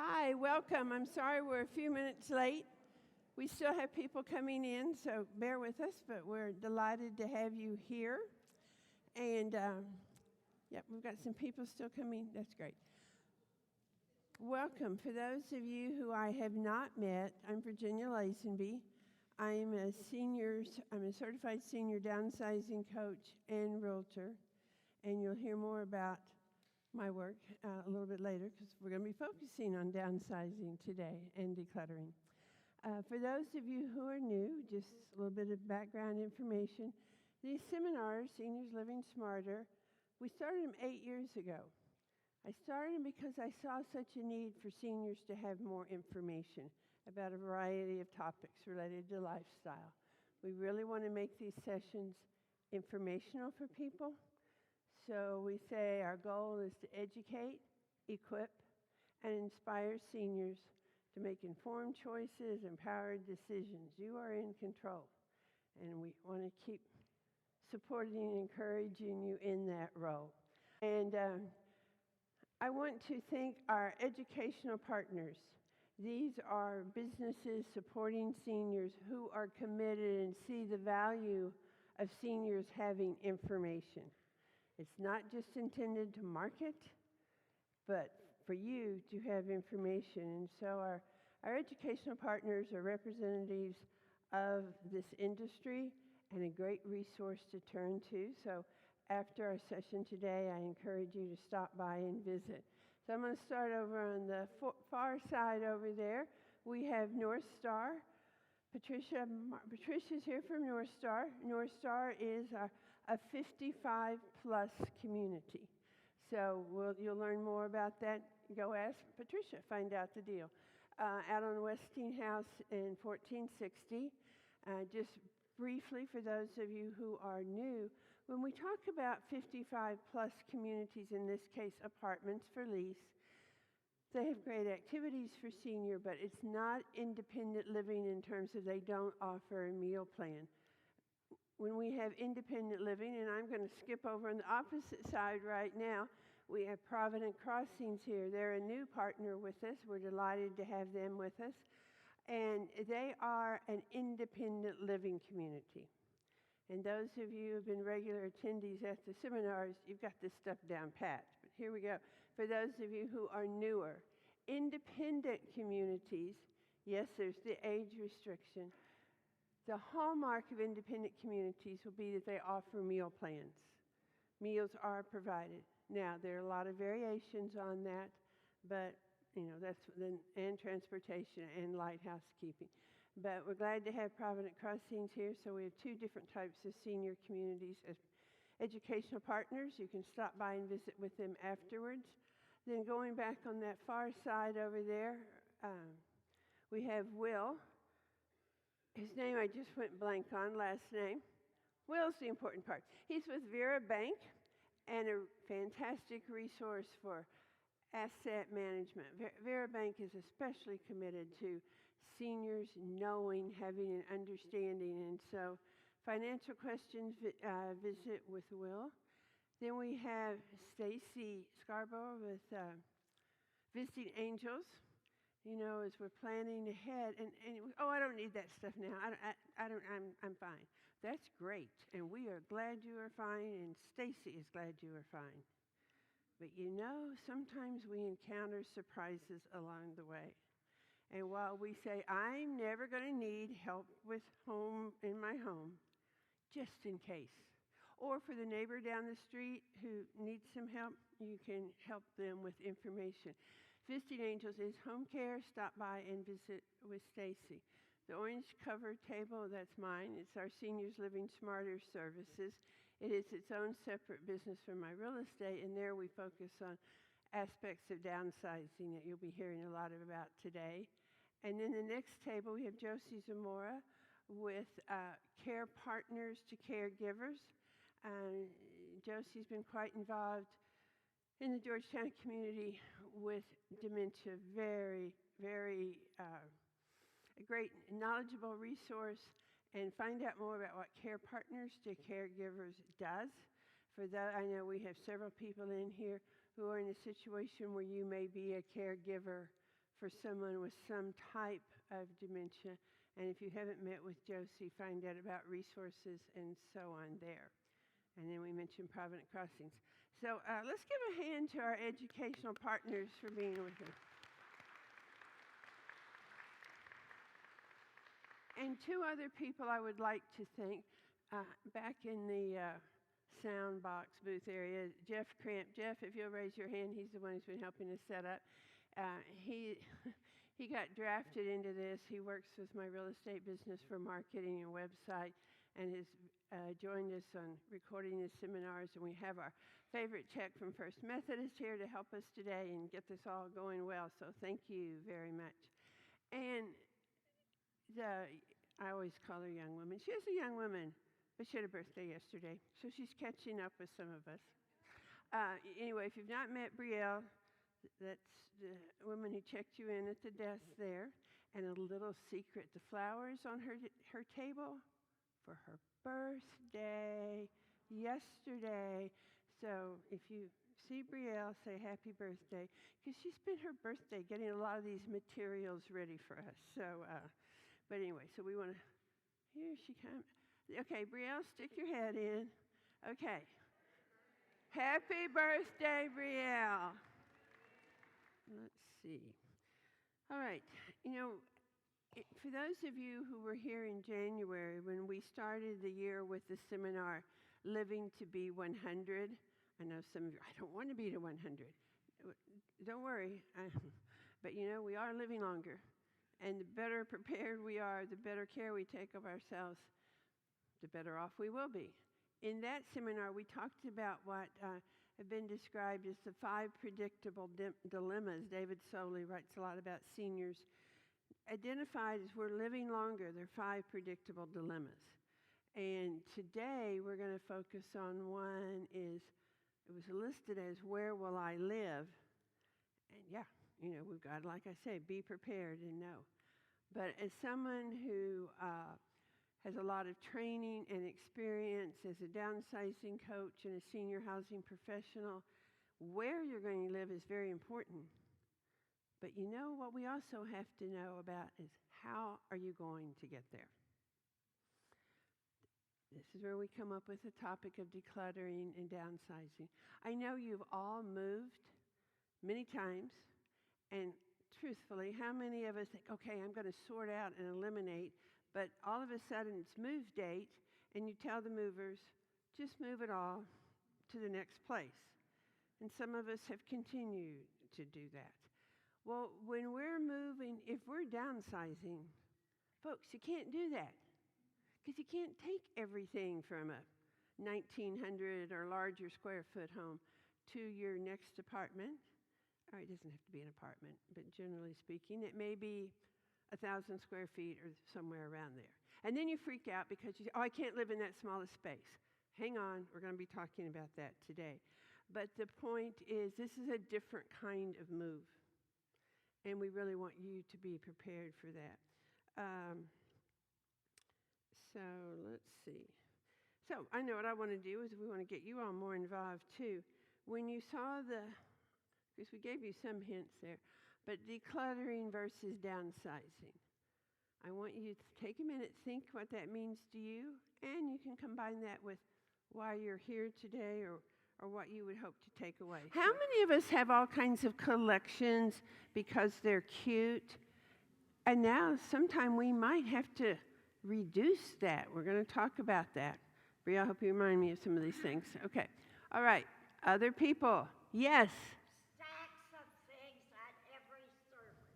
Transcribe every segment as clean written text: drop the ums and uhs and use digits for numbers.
Hi, welcome. I'm sorry we're a few minutes late. We still have people coming in, so bear with us, but we're delighted to have you here. And, we've got some people still coming. That's great. Welcome. For those of you who I have not met, I'm Virginia Lazenby. I'm a certified senior downsizing coach and realtor, and you'll hear more about my work a little bit later because we're going to be focusing on downsizing today and decluttering. For those of you who are new, just a little bit of background information. These seminars, Seniors Living Smarter, we started them 8 years ago. I started them because I saw such a need for seniors to have more information about a variety of topics related to lifestyle. We really want to make these sessions informational for people. So we say our goal is to educate, equip, and inspire seniors to make informed choices, empowered decisions. You are in control, and we want to keep supporting and encouraging you in that role. And I want to thank our educational partners. These are businesses supporting seniors who are committed and see the value of seniors having information. It's not just intended to market, but for you to have information. And so our educational partners are representatives of this industry and a great resource to turn to. So after our session today, I encourage you to stop by and visit. So I'm going to start over on the far side over there. We have North Star. Patricia's here from North Star. North Star is a 55-plus community. So you'll learn more about that. Go ask Patricia, find out the deal. Out on Westinghouse in 1460. Just briefly, for those of you who are new, when we talk about 55-plus communities, in this case apartments for lease, they have great activities for senior, but it's not independent living in terms of they don't offer a meal plan. When we have independent living, and I'm going to skip over on the opposite side right now, we have Provident Crossings here. They're a new partner with us. We're delighted to have them with us. And they are an independent living community. And those of you who have been regular attendees at the seminars, you've got this stuff down pat. But here we go. For those of you who are newer, independent communities, yes, there's the age restriction. The hallmark of independent communities will be that they offer meal plans. Meals are provided. Now, there are a lot of variations on that, but and transportation and light housekeeping. But we're glad to have Provident Crossings here. So we have two different types of senior communities as educational partners. You can stop by and visit with them afterwards. Then going back on that far side over there, we have Will. His name I just went blank on, last name. Will's the important part. He's with Vera Bank and a fantastic resource for asset management. Vera Bank is especially committed to seniors knowing, having an understanding. And so financial questions, visit with Will. Then we have Stacy Scarborough with Visiting Angels. As we're planning ahead, and I don't need that stuff now. I'm fine. That's great, and we are glad you are fine, and Stacy is glad you are fine. But sometimes we encounter surprises along the way. And while we say, I'm never going to need help with in my home, just in case. Or for the neighbor down the street who needs some help, you can help them with information. Visiting Angels is home care. Stop by and visit with Stacy. The orange cover table, that's mine. It's our Seniors Living Smarter services. It is its own separate business from my real estate, and there we focus on aspects of downsizing that you'll be hearing a lot about today. And then the next table, we have Josie Zamora with Care Partners to Caregivers. Josie's been quite involved in the Georgetown community with dementia. Very, very a great knowledgeable resource. And find out more about what Care Partners to Caregivers does. For that, I know we have several people in here who are in a situation where you may be a caregiver for someone with some type of dementia. And if you haven't met with Josie, find out about resources and so on there. And then we mentioned Provident Crossings. So let's give a hand to our educational partners for being with us. And two other people I would like to thank. Back in the sound box booth area, Jeff Cramp. Jeff, if you'll raise your hand, he's the one who's been helping us set up. He got drafted into this. He works with my real estate business for marketing and website, and has joined us on recording his seminars. And we have our favorite Czech from First Methodist here to help us today and get this all going well. So thank you very much. And I always call her young woman. She is a young woman, but she had a birthday yesterday, so she's catching up with some of us. Anyway, if you've not met Brielle, that's the woman who checked you in at the desk there. And a little secret, the flowers on her table for her birthday yesterday. So if you see Brielle, say happy birthday, because she spent her birthday getting a lot of these materials ready for us. So, but anyway, so we want to, here she comes. Okay, Brielle, stick your head in. Okay. Happy birthday, Brielle. Let's see. All right. You know, for those of you who were here in January when we started the year with the seminar, Living to be 100, I know some of you, I don't want to be to 100. Don't worry. But you know, we are living longer. And the better prepared we are, the better care we take of ourselves, the better off we will be. In that seminar, we talked about what have been described as the 5 predictable dilemmas. David Soley writes a lot about seniors. Identified as we're living longer, there are 5 predictable dilemmas. And today, we're going to focus on one is, it was listed as, where will I live? And yeah, you know, we've got, like I say, be prepared and know. But as someone who has a lot of training and experience as a downsizing coach and a senior housing professional, where you're going to live is very important. But you know what we also have to know about is, how are you going to get there? This is where we come up with the topic of decluttering and downsizing. I know you've all moved many times, and truthfully, how many of us think, okay, I'm going to sort out and eliminate, but all of a sudden it's move date, and you tell the movers, just move it all to the next place. And some of us have continued to do that. Well, when we're moving, if we're downsizing, folks, you can't do that, because you can't take everything from a 1,900 or larger square foot home to your next apartment. Or it doesn't have to be an apartment, but generally speaking, it may be 1,000 square feet or somewhere around there. And then you freak out because you say, oh, I can't live in that smallest space. Hang on, we're going to be talking about that today. But the point is, this is a different kind of move. And we really want you to be prepared for that. So let's see. So I know what I want to do is we want to get you all more involved too. When you saw because we gave you some hints there, but decluttering versus downsizing. I want you to take a minute, think what that means to you, and you can combine that with why you're here today or what you would hope to take away. How many of us have all kinds of collections because they're cute? And now sometime we might have to reduce that. We're going to talk about that. Bria, I hope you remind me of some of these things. Okay. All right. Other people. Yes. Stacks of things at every service.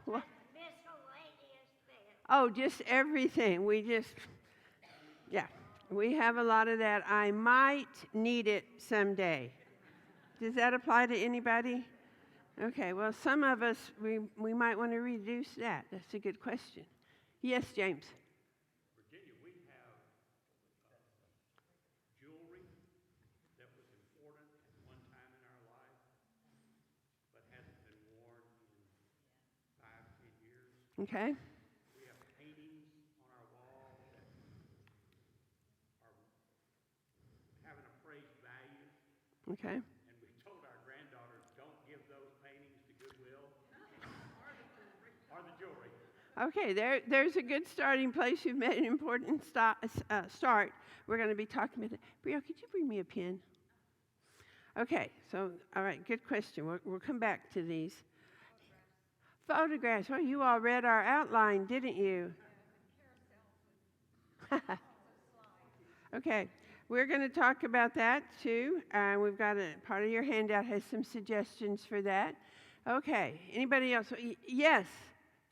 What? Miscellaneous things. Oh, just everything. We have a lot of that. I might need it someday. Does that apply to anybody? Okay, well, some of us, we might want to reduce that. That's a good question. Yes, James. Virginia, we have jewelry that was important at one time in our life, but hasn't been worn in 5, 10 years. Okay. We have paintings on our wall that have an appraised value. Okay. And we told our granddaughters, don't give those paintings to good Okay, there's a good starting place. You've made an important start. We're going to be talking about it. Brio, could you bring me a pen? Okay, so, all right, good question. We'll come back to these. Photographs. Well, you all read our outline, didn't you? Okay, we're going to talk about that too. We've got part of your handout has some suggestions for that. Okay, anybody else? Yes,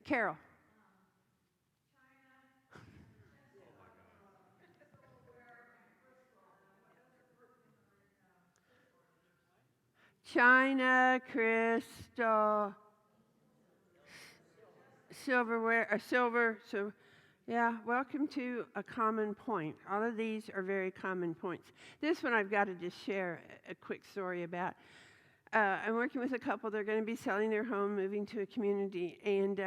Carol. China, crystal, silverware, silver. So, yeah, welcome to a common point. All of these are very common points. This one I've got to just share a quick story about. I'm working with a couple. They're going to be selling their home, moving to a community. And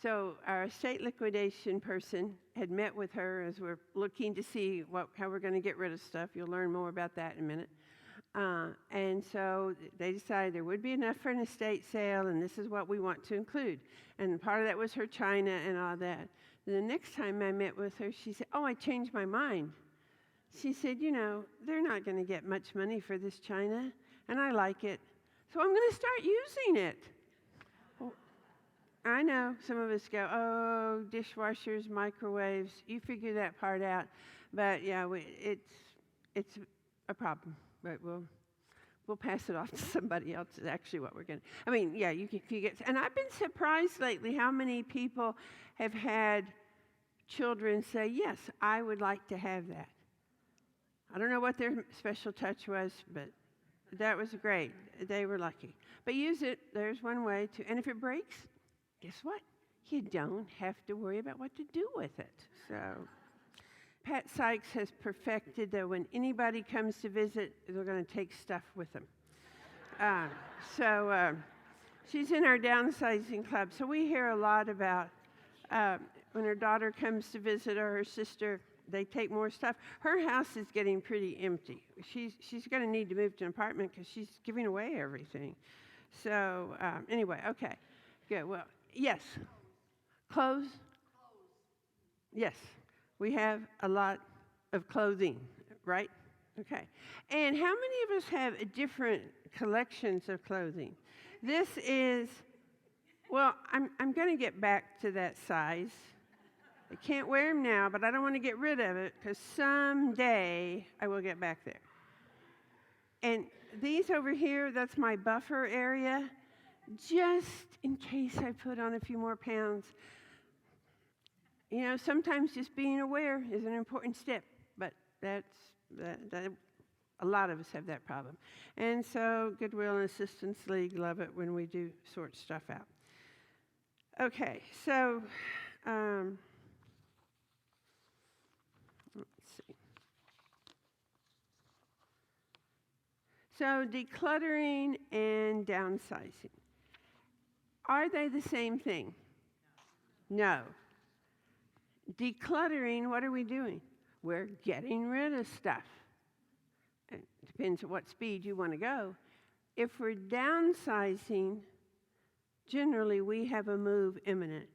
so our estate liquidation person had met with her as we're looking to see how we're going to get rid of stuff. You'll learn more about that in a minute. And so they decided there would be enough for an estate sale, and this is what we want to include. And part of that was her china and all that. The next time I met with her, she said, "Oh, I changed my mind." She said, "They're not going to get much money for this china, and I like it, so I'm going to start using it." Well, I know some of us go, "Oh, dishwashers, microwaves, you figure that part out." But yeah, it's a problem. But we'll pass it off to somebody else is actually what we're going to. I mean, yeah, you get. And I've been surprised lately how many people have had children say, "Yes, I would like to have that." I don't know what their special touch was, but that was great. They were lucky. But use it. There's one way to. And if it breaks, guess what? You don't have to worry about what to do with it. So. Pat Sykes has perfected that when anybody comes to visit, they're going to take stuff with them. She's in our downsizing club. So we hear a lot about when her daughter comes to visit or her sister, they take more stuff. Her house is getting pretty empty. She's going to need to move to an apartment because she's giving away everything. So anyway, okay, good. Well, yes. Clothes? Yes. We have a lot of clothing, right? Okay. And how many of us have different collections of clothing? This is, well, I'm going to get back to that size. I can't wear them now, but I don't want to get rid of it because someday I will get back there. And these over here, that's my buffer area, just in case I put on a few more pounds. Sometimes just being aware is an important step, but that a lot of us have that problem. And so Goodwill and Assistance League love it when we do sort stuff out. Okay, so let's see. So decluttering and downsizing. Are they the same thing? No. Decluttering, what are we doing? We're getting rid of stuff. It depends on what speed you want to go. If we're downsizing, generally we have a move imminent.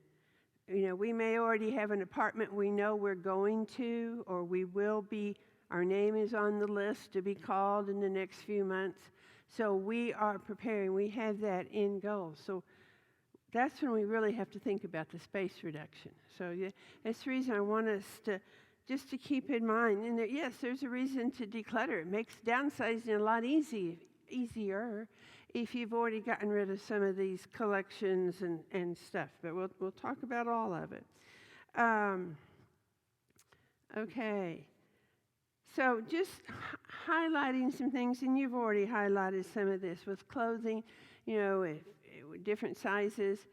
We may already have an apartment we know we're going to, or we will be, our name is on the list to be called in the next few months. So we are preparing. We have that in goal. So that's when we really have to think about the space reduction. So yeah, that's the reason I want us to keep in mind. And yes, there's a reason to declutter. It makes downsizing a lot easier if you've already gotten rid of some of these collections and stuff. But we'll talk about all of it. Okay. So just highlighting some things, and you've already highlighted some of this with clothing, different sizes.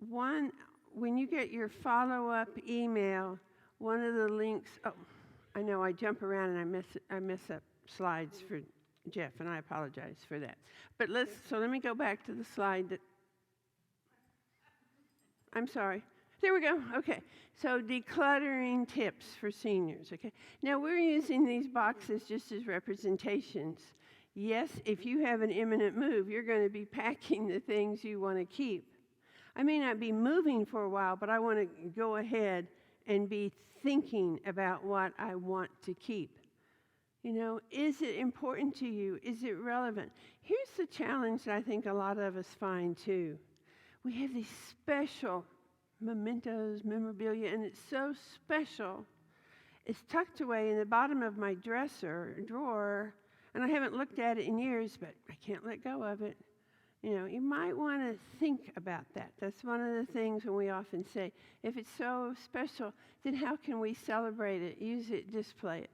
One, when you get your follow-up email, one of the links, I know I jump around and I mess up slides for Jeff, and I apologize for that. But let me go back to the slide that, I'm sorry. There we go. Okay. So decluttering tips for seniors. Okay. Now we're using these boxes just as representations. Yes, if you have an imminent move, you're going to be packing the things you want to keep. I may not be moving for a while, but I want to go ahead and be thinking about what I want to keep. You know, is it important to you? Is it relevant? Here's the challenge that I think a lot of us find too. We have these special mementos, memorabilia, and it's so special. It's tucked away in the bottom of my dresser drawer, and I haven't looked at it in years, but I can't let go of it. You know, you might want to think about that. That's one of the things when we often say, if it's so special, then how can we celebrate it, use it, display it?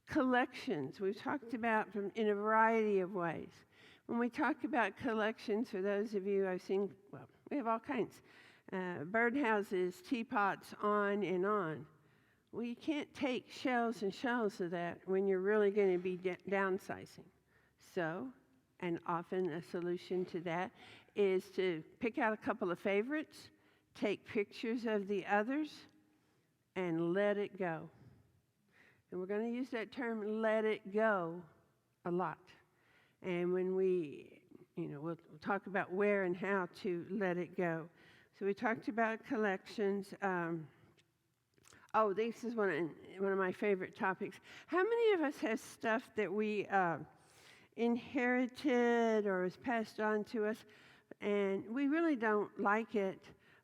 Collections, we've talked about in a variety of ways. When we talk about collections, for those of you I've seen, well, we have all kinds. Birdhouses, teapots, on and on. Well, you can't take shelves and shelves of that when you're really going to be downsizing. So, and often a solution to that is to pick out a couple of favorites, take pictures of the others, and let it go. And we're going to use that term, let it go, a lot. And when we'll talk about where and how to let it go. So we talked about collections. This is one of my favorite topics. How many of us have stuff that we inherited or was passed on to us, and we really don't like it,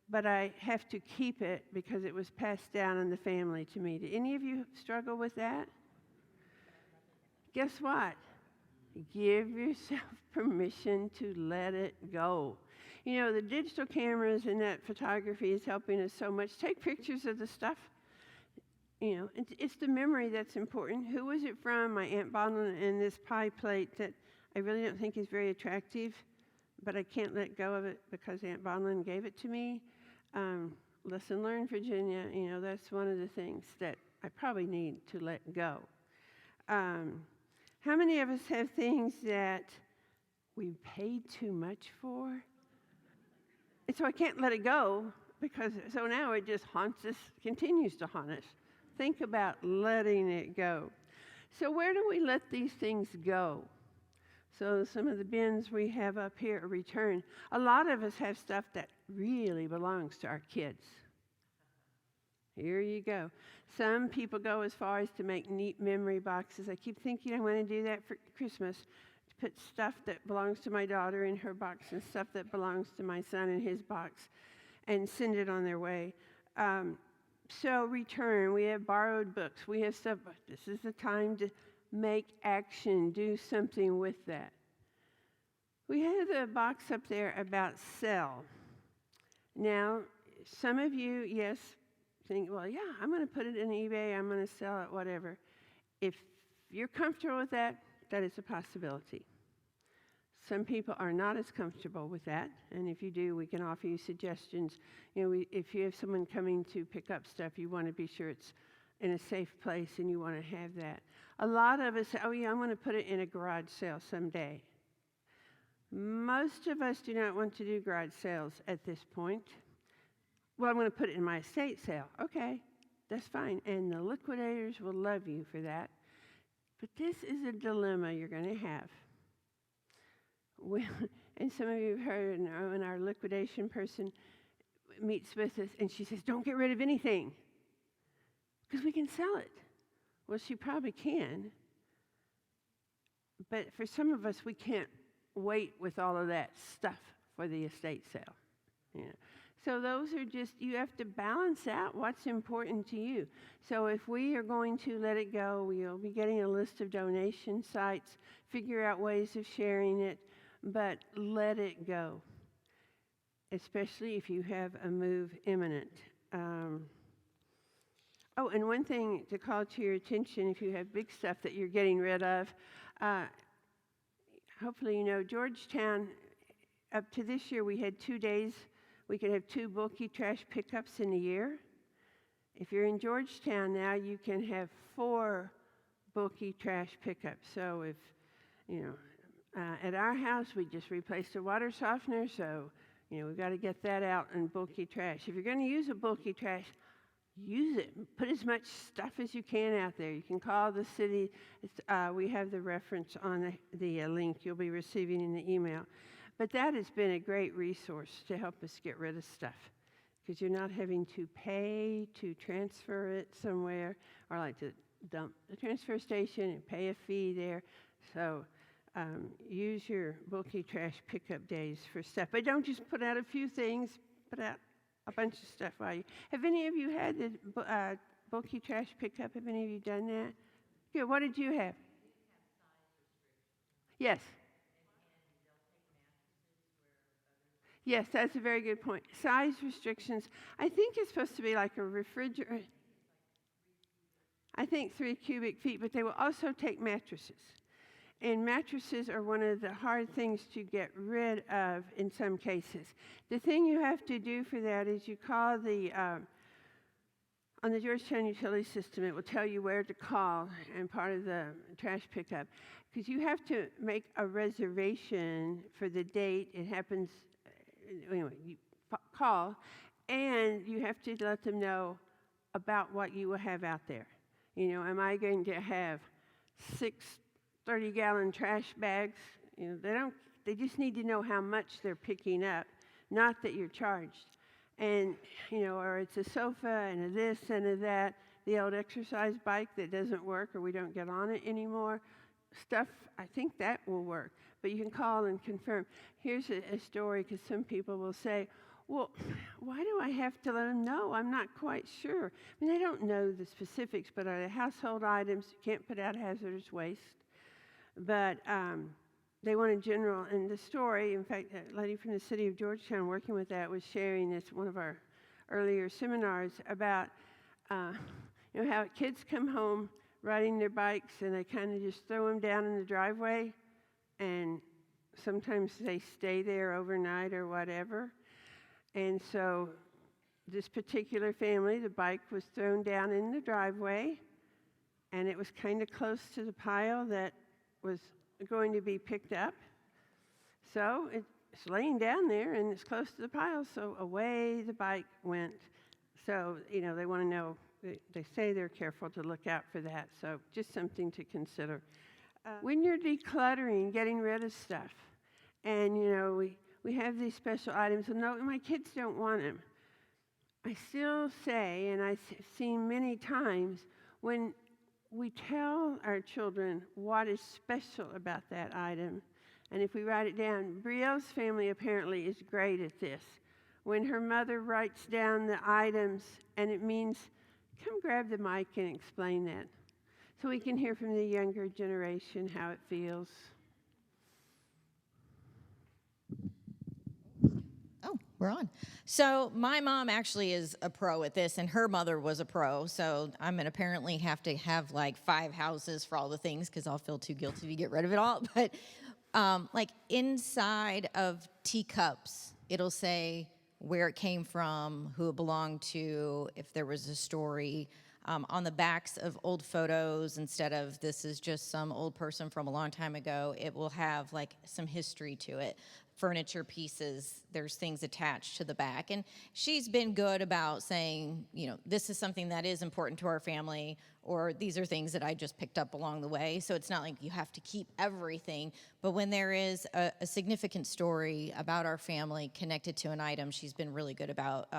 but I have to keep it because it was passed down in the family to me? Do any of you struggle with that? Guess what? Give yourself permission to let it go. You know, the digital cameras and that photography is helping us so much. Take pictures of the stuff. You know, it's the memory that's important. Who was it from? My Aunt Bonlin and this pie plate that I really don't think is very attractive, but I can't let go of it because Aunt Bonlin gave it to me. Lesson learned, Virginia. You know, that's one of the things that I probably need to let go. How many of us have things that we paid too much for? And so I can't let it go because so now it just haunts us, continues to haunt us. Think about letting it go. So where do we let these things go? So some of the bins we have up here are returned. A lot of us have stuff that really belongs to our kids. Here you go. Some people go as far as to make neat memory boxes. I keep thinking I want to do that for Christmas, to put stuff that belongs to my daughter in her box and stuff that belongs to my son in his box and send it on their way. So return. We have borrowed books. We have stuff. This is the time to make action, do something with that. We have a box up there about sell. Now, some of you, yes, think, well, yeah, I'm going to put it in eBay, I'm going to sell it, whatever. If you're comfortable with that, that is a possibility. Some people are not as comfortable with that, and if you do, we can offer you suggestions. You know, if you have someone coming to pick up stuff, you want to be sure it's in a safe place and you want to have that. A lot of us say, oh yeah, I'm going to put it in a garage sale someday. Most of us do not want to do garage sales at this point. Well, I'm going to put it in my estate sale. Okay, that's fine. And the liquidators will love you for that. But this is a dilemma you're going to have. And some of you have heard when our liquidation person meets with us and she says, don't get rid of anything because we can sell it. Well, she probably can. But for some of us, we can't wait with all of that stuff for the estate sale. Yeah. So those are just, you have to balance out what's important to you. So if we are going to let it go, we'll be getting a list of donation sites, figure out ways of sharing it, but let it go, especially if you have a move imminent. And one thing to call to your attention, if you have big stuff that you're getting rid of, hopefully you know Georgetown, up to this year we had 2 days. We could have 2 bulky trash pickups in a year. If you're in Georgetown now, you can have 4 bulky trash pickups. So if, at our house, we just replaced the water softener, so, we've got to get that out in bulky trash. If you're going to use a bulky trash, use it. Put as much stuff as you can out there. You can call the city. We have the reference on the link you'll be receiving in the email. But that has been a great resource to help us get rid of stuff, because you're not having to pay to transfer it somewhere, or like to dump the transfer station and pay a fee there. So use your bulky trash pickup days for stuff. But don't just put out a few things, put out a bunch of stuff while you. Have any of you had the bulky trash pickup? Have any of you done that? Good. What did you have? Yes. Yes, that's a very good point. Size restrictions. I think it's supposed to be like a refrigerator. I think 3 cubic feet, but they will also take mattresses. And mattresses are one of the hard things to get rid of in some cases. The thing you have to do for that is you call on the Georgetown utility system, it will tell you where to call and part of the trash pickup. Because you have to make a reservation for the date. It happens, anyway, you call, and you have to let them know about what you will have out there. You know, am I going to have 6 30-gallon trash bags? You know, they just need to know how much they're picking up, not that you're charged. And, you know, or it's a sofa and a this and a that, the old exercise bike that doesn't work or we don't get on it anymore. Stuff, I think that will work. But you can call and confirm. Here's a story, because some people will say, well, why do I have to let them know? I'm not quite sure. I mean, they don't know the specifics, but are they household items? You can't put out hazardous waste. But they want a general, and the story, in fact, a lady from the city of Georgetown working with that was sharing this one of our earlier seminars about, you know, how kids come home riding their bikes and they kind of just throw them down in the driveway, and sometimes they stay there overnight or whatever. And so this particular family, the bike was thrown down in the driveway, and it was kind of close to the pile that was going to be picked up. So it's laying down there, and it's close to the pile, so away the bike went. So, you know, they want to know, they say they're careful to look out for that, so just something to consider. When you're decluttering, getting rid of stuff, and, you know, we have these special items, and no, my kids don't want them. I still say, and I've seen many times, when we tell our children what is special about that item, and if we write it down, Brielle's family apparently is great at this. When her mother writes down the items, and it means, come grab the mic and explain that, so we can hear from the younger generation how it feels. Oh, we're on. So my mom actually is a pro at this, and her mother was a pro. So I'm gonna apparently have to have like 5 houses for all the things, because I'll feel too guilty to get rid of it all. But like inside of teacups, it'll say where it came from, who it belonged to, if there was a story. On the backs of old photos, instead of this is just some old person from a long time ago, it will have like some history to it. Furniture pieces, there's things attached to the back. And she's been good about saying, you know, this is something that is important to our family, or these are things that I just picked up along the way. So it's not like you have to keep everything. But when there is a significant story about our family connected to an item, she's been really good about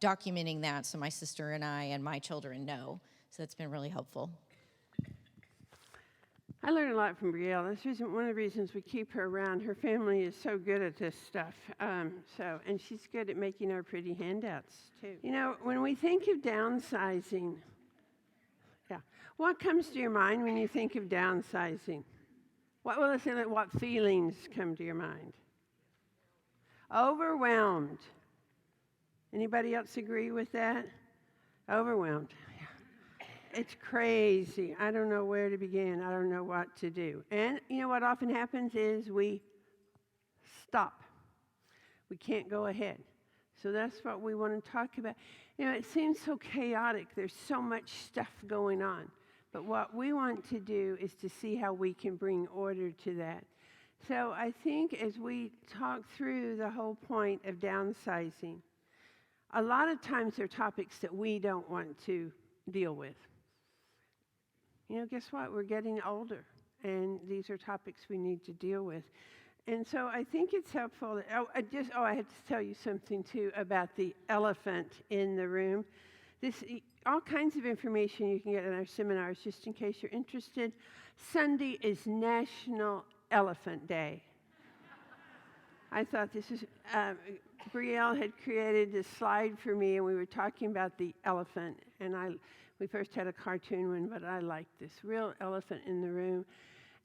documenting that, so my sister and I and my children know. So that's been really helpful. I learned a lot from Brielle. This isn't one of the reasons we keep her around. Her family is so good at this stuff. And she's good at making our pretty handouts, too. You know, when we think of downsizing, what comes to your mind when you think of downsizing? What feelings come to your mind? Overwhelmed. Anybody else agree with that? Overwhelmed. It's crazy. I don't know where to begin. I don't know what to do. And you know what often happens is we stop. We can't go ahead. So that's what we want to talk about. You know, it seems so chaotic. There's so much stuff going on. But what we want to do is to see how we can bring order to that. So I think as we talk through the whole point of downsizing, a lot of times there are topics that we don't want to deal with. You know, guess what? We're getting older, and these are topics we need to deal with. And so I think it's helpful. I had to tell you something too about the elephant in the room. All kinds of information you can get in our seminars, just in case you're interested. Sunday is National Elephant Day. I thought this is, Brielle had created this slide for me, and we were talking about the elephant. And we first had a cartoon one, but I liked this real elephant in the room.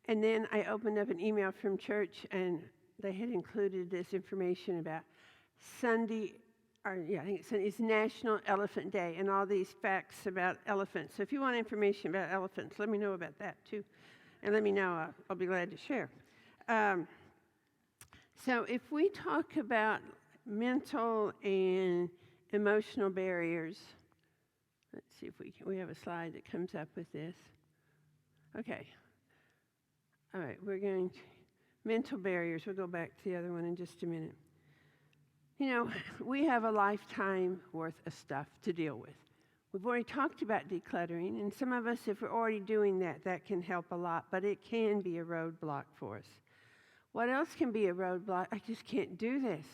And then I opened up an email from church, and they had included this information about Sunday, I think it's National Elephant Day, and all these facts about elephants. So if you want information about elephants, let me know about that too. And let me know, I'll be glad to share. So if we talk about mental and emotional barriers, let's see if we have a slide that comes up with this. Okay. All right, we're going to mental barriers. We'll go back to the other one in just a minute. You know, we have a lifetime worth of stuff to deal with. We've already talked about decluttering, and some of us, if we're already doing that, that can help a lot, but it can be a roadblock for us. What else can be a roadblock? I just can't do this.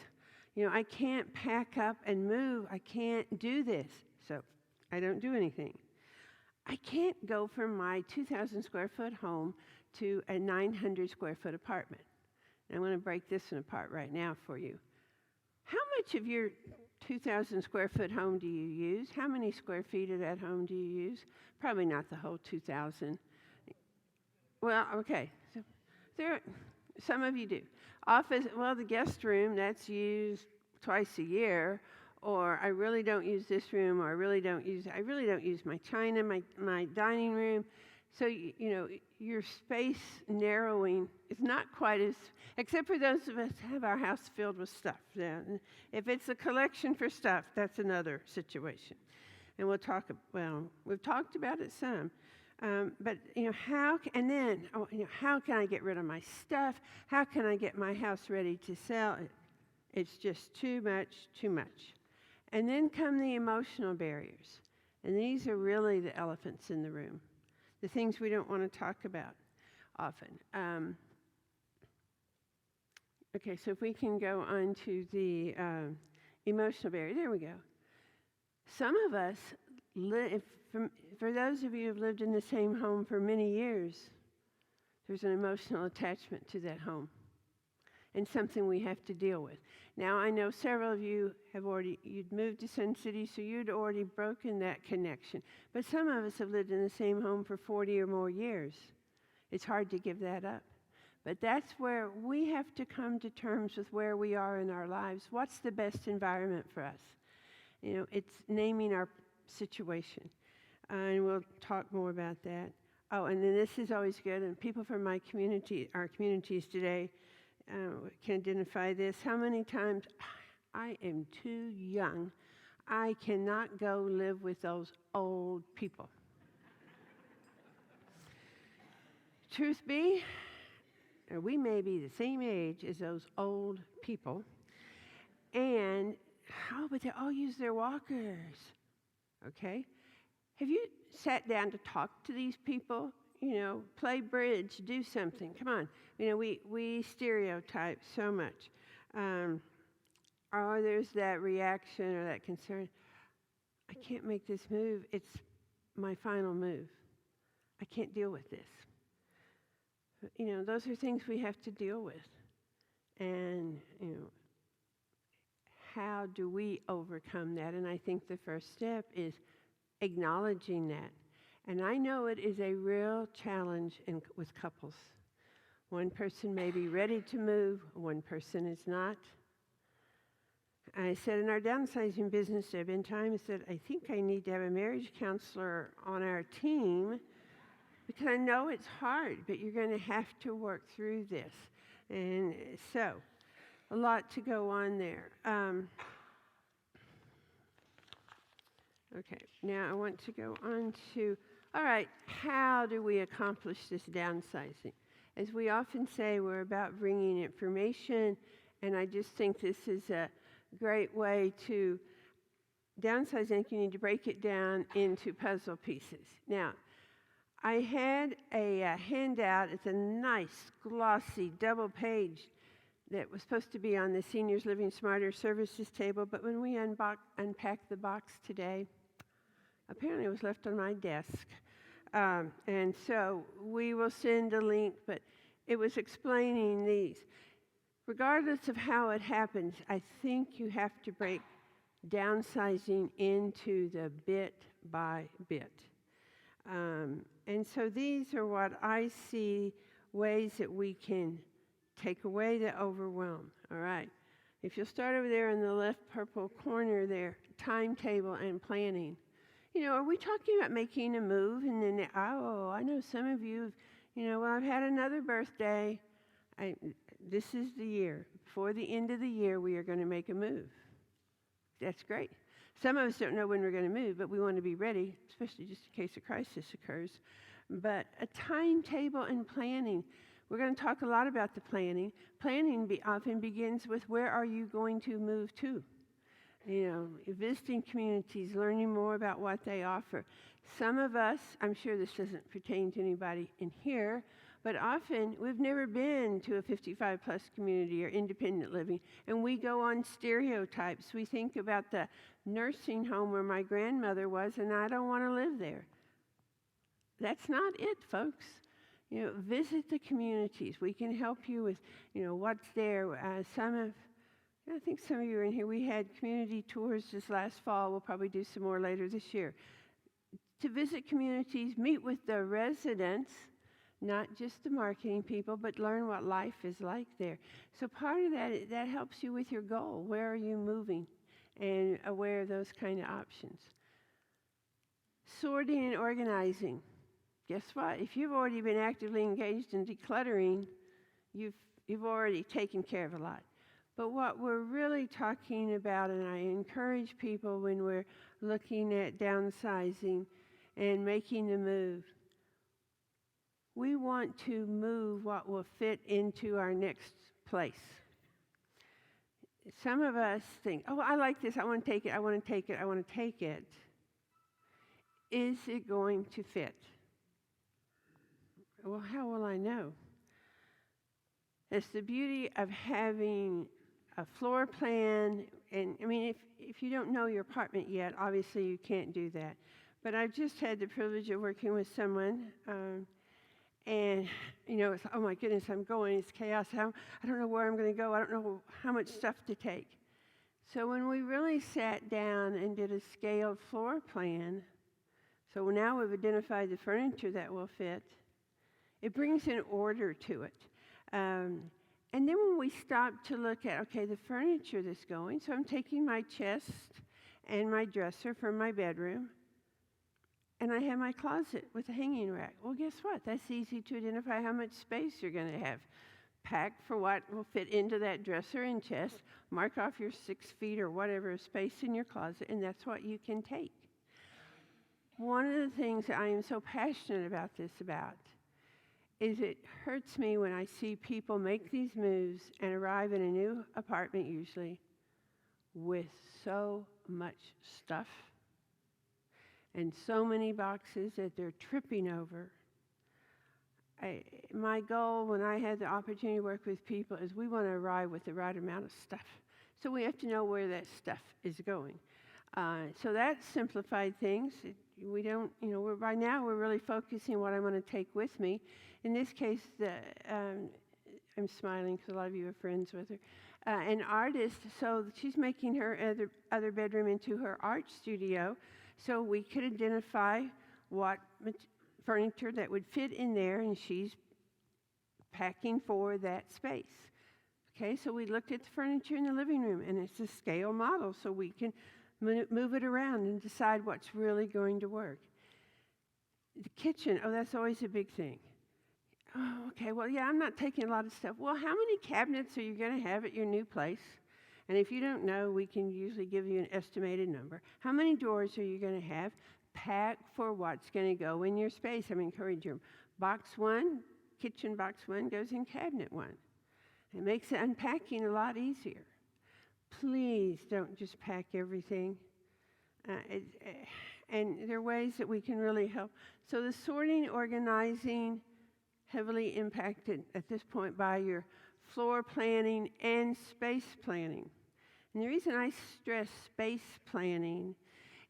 You know, I can't pack up and move. I can't do this, so I don't do anything. I can't go from my 2,000 square foot home to a 900 square foot apartment. And I'm going to break this one apart right now for you. How much of your 2,000 square foot home do you use? How many square feet of that home do you use? Probably not the whole 2,000. Well, okay. So some of you do. Office, well, the guest room, that's used twice a year. Or I really don't use this room, or I really don't use my china, my dining room. So, you know, your space narrowing is not quite as, except for those of us who have our house filled with stuff. Yeah. If it's a collection for stuff, that's another situation. And we've talked about it some. But, you know, how can I get rid of my stuff? How can I get my house ready to sell? It's just too much. And then come the emotional barriers. And these are really the elephants in the room, the things we don't want to talk about often. Okay, so if we can go on to the emotional barrier. There we go. Some of us, for those of you who have lived in the same home for many years, there's an emotional attachment to that home and something we have to deal with. Now, I know several of you you'd moved to Sun City, so you'd already broken that connection. But some of us have lived in the same home for 40 or more years. It's hard to give that up. But that's where we have to come to terms with where we are in our lives. What's the best environment for us? You know, it's naming our situation. And we'll talk more about that. Oh, and then this is always good, and people from our communities today can identify this. How many times, I am too young. I cannot go live with those old people. Truth be, we may be the same age as those old people, but they all use their walkers, okay? Have you sat down to talk to these people? You know, play bridge, do something. Come on. You know, we stereotype so much. Or there's that reaction or that concern. I can't make this move. It's my final move. I can't deal with this. You know, those are things we have to deal with. And, you know, how do we overcome that? And I think the first step is acknowledging that. And I know it is a real challenge with couples. One person may be ready to move, one person is not. I said in our downsizing business, there have been times that I think I need to have a marriage counselor on our team because I know it's hard, but you're going to have to work through this. And so, a lot to go on there. Okay, now I want to go on to, all right, how do we accomplish this downsizing? As we often say, we're about bringing information, and I just think this is a great way to downsize. I think you need to break it down into puzzle pieces. Now, I had a handout. It's a nice, glossy, double-page that was supposed to be on the Seniors Living Smarter services table, but when we unpacked the box today, apparently it was left on my desk. And so we will send a link, but it was explaining these. Regardless of how it happens, I think you have to break downsizing into the bit by bit. And so these are what I see ways that we can take away the overwhelm. All right. If you'll start over there in the left purple corner there, timetable and planning. Are we talking about making a move? And then, I know some of you, well, I've had another birthday. This is the year. Before the end of the year, we are going to make a move. That's great. Some of us don't know when we're going to move, but we want to be ready, especially just in case a crisis occurs. But a timetable and planning. We're going to talk a lot about the planning. Planning often begins with where are you going to move to? Visiting communities, learning more about what they offer. Some of us, I'm sure this doesn't pertain to anybody in here, but often we've never been to a 55-plus community or independent living, and we go on stereotypes. We think about the nursing home where my grandmother was, and I don't want to live there. That's not it, folks. Visit the communities. We can help you with, what's there. I think some of you are in here. We had community tours this last fall. We'll probably do some more later this year. To visit communities, meet with the residents, not just the marketing people, but learn what life is like there. So part of that helps you with your goal. Where are you moving? And aware of those kind of options. Sorting and organizing. Guess what? If you've already been actively engaged in decluttering, you've already taken care of a lot. But what we're really talking about, and I encourage people when we're looking at downsizing and making the move, we want to move what will fit into our next place. Some of us think, I like this, I want to take it, I want to take it, I want to take it. Is it going to fit? Well, how will I know? It's the beauty of having a floor plan, and if you don't know your apartment yet, obviously you can't do that. But I've just had the privilege of working with someone, and it's oh my goodness, I'm going, it's chaos. I don't know where I'm going to go. I don't know how much stuff to take. So when we really sat down and did a scaled floor plan, so now we've identified the furniture that will fit, it brings an order to it. And then when we stop to look at, the furniture that's going, so I'm taking my chest and my dresser from my bedroom, and I have my closet with a hanging rack. Well, guess what? That's easy to identify how much space you're going to have. Pack for what will fit into that dresser and chest, mark off your 6 feet or whatever space in your closet, and that's what you can take. One of the things that I am so passionate about is it hurts me when I see people make these moves and arrive in a new apartment usually with so much stuff and so many boxes that they're tripping over. My goal when I had the opportunity to work with people is we want to arrive with the right amount of stuff. So we have to know where that stuff is going. So that simplified things. We don't, by now we're really focusing on what I'm going to take with me. In this case, I'm smiling because a lot of you are friends with her. An artist, so she's making her other bedroom into her art studio. So we could identify what furniture that would fit in there, and she's packing for that space. Okay, so we looked at the furniture in the living room, and it's a scale model, so we can move it around and decide what's really going to work. The kitchen, that's always a big thing. Oh, okay, well, yeah, I'm not taking a lot of stuff. Well, how many cabinets are you going to have at your new place? And if you don't know, we can usually give you an estimated number. How many doors are you going to have? Pack for what's going to go in your space. I'm encouraging you. Box 1, kitchen box 1 goes in cabinet 1. It makes the unpacking a lot easier. Please don't just pack everything. And there are ways that we can really help. So the sorting, organizing, heavily impacted at this point by your floor planning and space planning. And the reason I stress space planning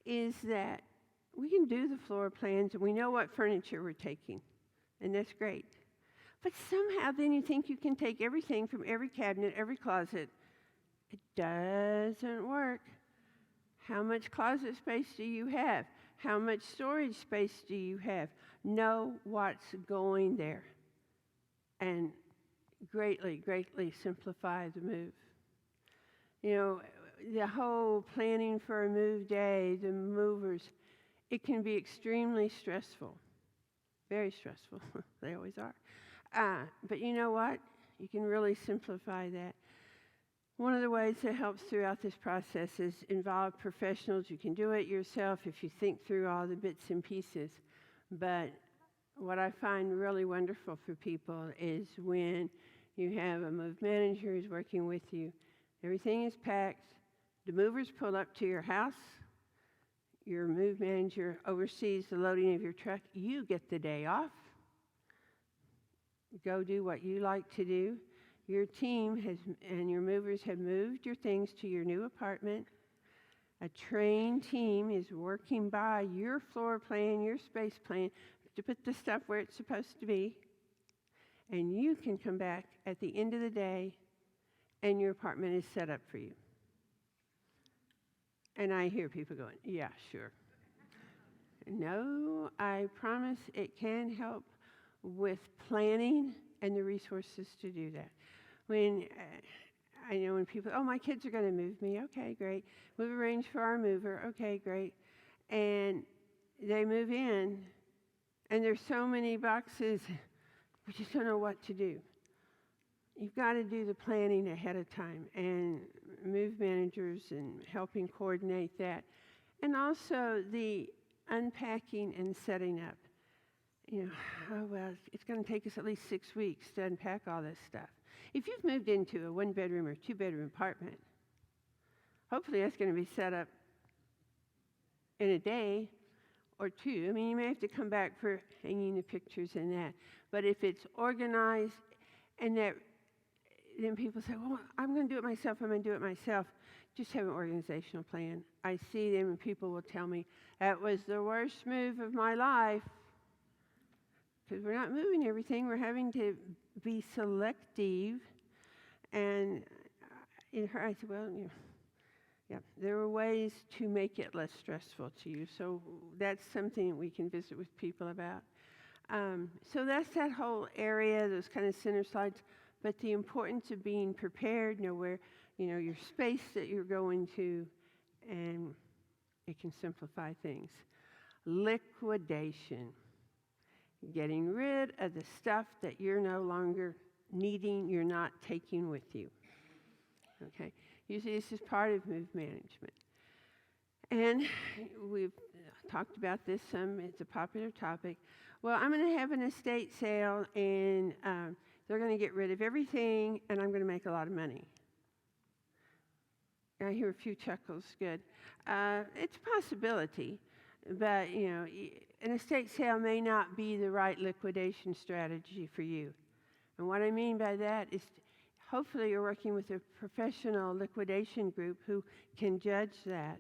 is that we can do the floor plans and we know what furniture we're taking, and that's great. But somehow then you think you can take everything from every cabinet, every closet. It doesn't work. How much closet space do you have? How much storage space do you have? Know what's going there, and greatly, greatly simplify the move. You know, the whole planning for a move day, the movers, it can be extremely stressful. Very stressful. They always are. But you know what? You can really simplify that. One of the ways that helps throughout this process is involve professionals. You can do it yourself if you think through all the bits and pieces. But what I find really wonderful for people is when you have a move manager who's working with you. Everything is packed. The movers pull up to your house. Your move manager oversees the loading of your truck. You get the day off. Go do what you like to do. Your team and your movers have moved your things to your new apartment. A trained team is working by your floor plan, your space plan, to put the stuff where it's supposed to be. And you can come back at the end of the day and your apartment is set up for you. And I hear people going, yeah, sure. No, I promise it can help with planning and the resources to do that. When I know when people, oh, my kids are going to move me. Okay, great. We've arranged for our mover. Okay, great. And they move in, and there's so many boxes, we just don't know what to do. You've got to do the planning ahead of time, and move managers and helping coordinate that. And also the unpacking and setting up. You know, oh, well, it's going to take us at least 6 weeks to unpack all this stuff. If you've moved into a 1-bedroom or 2-bedroom apartment, hopefully that's going to be set up in a day or two. I mean, you may have to come back for hanging the pictures and that. But if it's organized and that, then people say, well, I'm going to do it myself. Just have an organizational plan. I see them and people will tell me, that was the worst move of my life. Because we're not moving everything. We're having to be selective. And I said, well, yeah, there are ways to make it less stressful to you. So that's something that we can visit with people about. So that's that whole area, those kind of center slides. But the importance of being prepared, know where, your space that you're going to, and it can simplify things. Liquidation. Getting rid of the stuff that you're no longer needing, you're not taking with you. Okay? Usually this is part of move management. And we've talked about this some. It's a popular topic. Well, I'm going to have an estate sale, and they're going to get rid of everything, and I'm going to make a lot of money. I hear a few chuckles. Good. It's a possibility, but, an estate sale may not be the right liquidation strategy for you. And what I mean by that is hopefully you're working with a professional liquidation group who can judge that.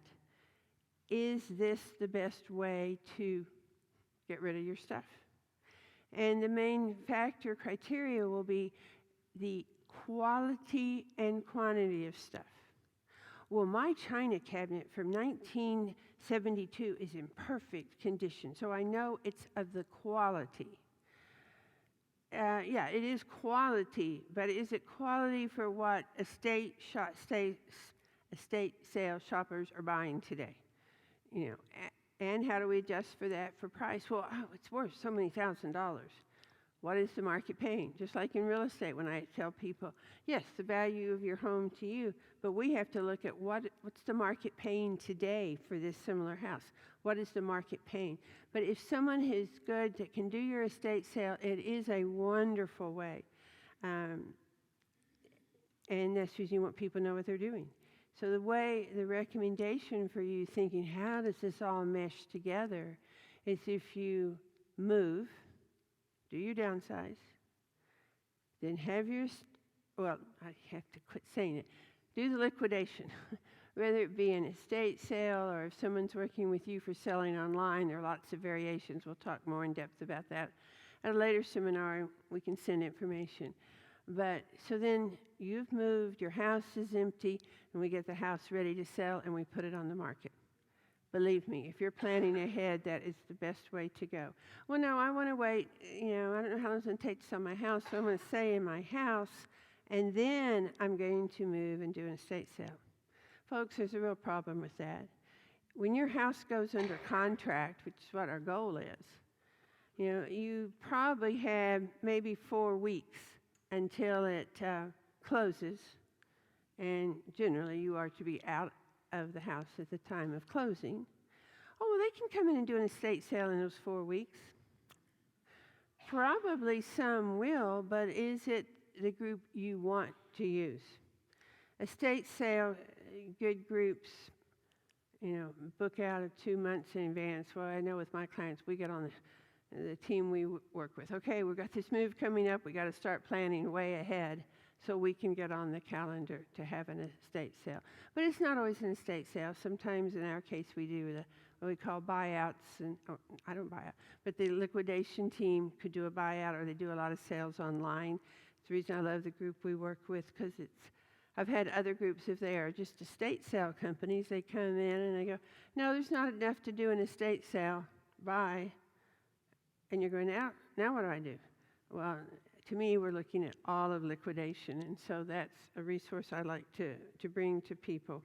Is this the best way to get rid of your stuff? And the main factor criteria will be the quality and quantity of stuff. Well, my china cabinet from 1972 is in perfect condition, so I know it's of the quality. Yeah, it is quality, but is it quality for what estate sale shoppers are buying today? And how do we adjust for that for price? Well, it's worth so many $1,000s. What is the market paying? Just like in real estate, when I tell people, yes, the value of your home to you, but we have to look at what's the market paying today for this similar house. What is the market paying? But if someone is good that can do your estate sale, it is a wonderful way. And that's usually what people know what they're doing. So the recommendation for you thinking, how does this all mesh together, is if you move, do your downsize, then have your well, I have to quit saying it, do the liquidation. Whether it be an estate sale or if someone's working with you for selling online, there are lots of variations. We'll talk more in depth about that. At a later seminar, we can send information. But so then you've moved, your house is empty, and we get the house ready to sell and we put it on the market. Believe me, if you're planning ahead, that is the best way to go. Well, no, I want to wait. I don't know how long it's going to take to sell my house, so I'm going to stay in my house, and then I'm going to move and do an estate sale. Folks, there's a real problem with that. When your house goes under contract, which is what our goal is, you probably have maybe 4 weeks until it closes, and generally you are to be out of the house at the time of closing. Oh, well, they can come in and do an estate sale in those 4 weeks. Probably some will, but is it the group you want to use? Estate sale, good groups, book out of 2 months in advance. Well, I know with my clients, we get on the team we work with. Okay, we've got this move coming up. We got to start planning way ahead so we can get on the calendar to have an estate sale. But it's not always an estate sale. Sometimes in our case, we do what we call buyouts. I don't buy out, but the liquidation team could do a buyout, or they do a lot of sales online. It's the reason I love the group we work with, because I've had other groups, if they are just estate sale companies, they come in and they go, no, there's not enough to do an estate sale. Bye. And you're going, now what do I do? Well, to me, we're looking at all of liquidation, and so that's a resource I like to bring to people.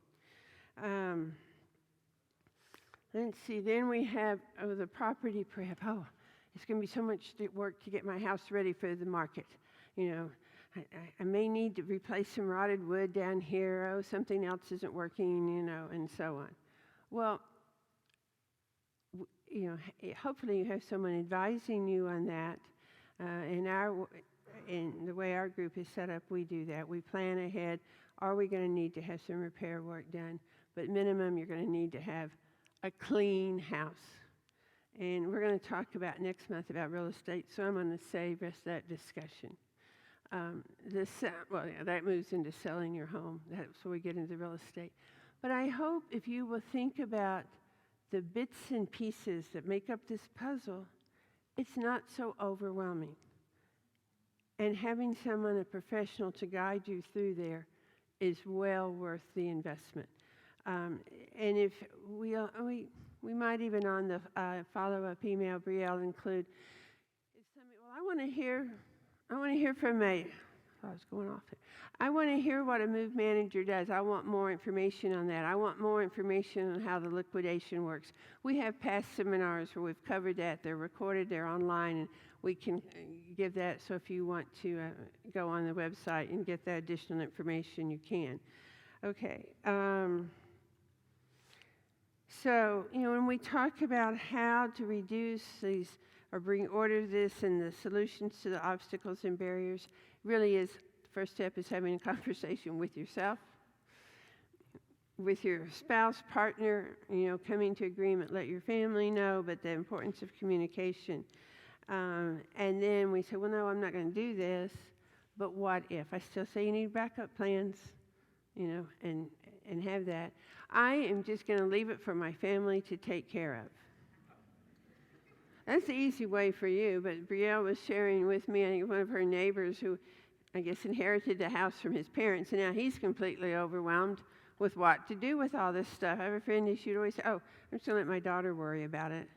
Let's see, then we have the property prep. Oh, it's going to be so much work to get my house ready for the market. I may need to replace some rotted wood down here. Oh, something else isn't working, and so on. Well, hopefully you have someone advising you on that. In the way our group is set up, we do that. We plan ahead. Are we going to need to have some repair work done? But minimum, you're going to need to have a clean house. And we're going to talk about next month about real estate, so I'm going to save us that discussion. That moves into selling your home. That's where we get into real estate. But I hope if you will think about the bits and pieces that make up this puzzle, it's not so overwhelming. And having someone, a professional, to guide you through there is well worth the investment. And if we might even on the follow-up email, Brielle, include, I want to hear from my, I was going off there. I want to hear what a move manager does. I want more information on that. I want more information on how the liquidation works. We have past seminars where we've covered that. They're recorded, they're online, and we can give that. So if you want to go on the website and get that additional information, you can. Okay. So, when we talk about how to reduce these or bring order to this and the solutions to the obstacles and barriers, really is, the first step is having a conversation with yourself, with your spouse, partner, coming to agreement, let your family know, but the importance of communication. And then we say, well, no, I'm not going to do this, but what if? I still say you need backup plans, and have that. I am just going to leave it for my family to take care of. That's the easy way for you, but Brielle was sharing with me, I think one of her neighbors who, I guess, inherited the house from his parents, and now he's completely overwhelmed with what to do with all this stuff. I have a friend who she'd always say, oh, I'm just going to let my daughter worry about it.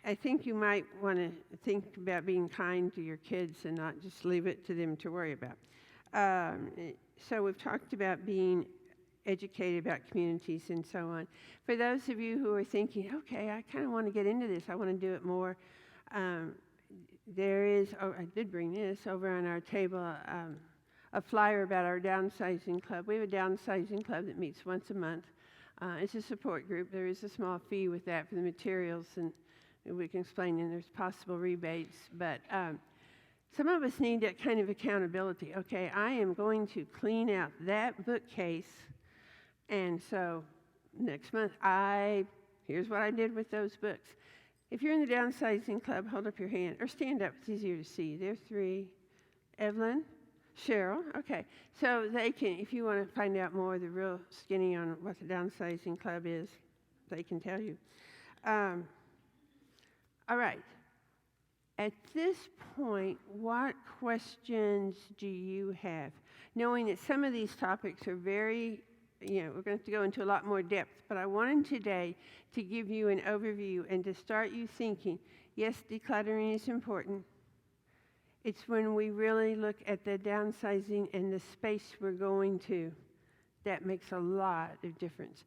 I think you might want to think about being kind to your kids and not just leave it to them to worry about. So we've talked about being educated about communities and so on. For those of you who are thinking, okay, I kind of want to get into this, I want to do it more, there is, I did bring this over on our table, a flyer about our downsizing club. We have a downsizing club that meets once a month. It's a support group. There is a small fee with that for the materials, and we can explain, and there's possible rebates, but some of us need that kind of accountability. Okay, I am going to clean out that bookcase, and so next month, here's what I did with those books. If you're in the downsizing club, hold up your hand, or stand up, it's easier to see. There's 3. Evelyn, Cheryl, okay. So they can, if you want to find out more, the real skinny on what the Downsizing Club is, they can tell you. All right. At this point, what questions do you have? Knowing that some of these topics are very, we're going to have to go into a lot more depth, but I wanted today to give you an overview and to start you thinking, yes, decluttering is important. It's when we really look at the downsizing and the space we're going to that makes a lot of difference.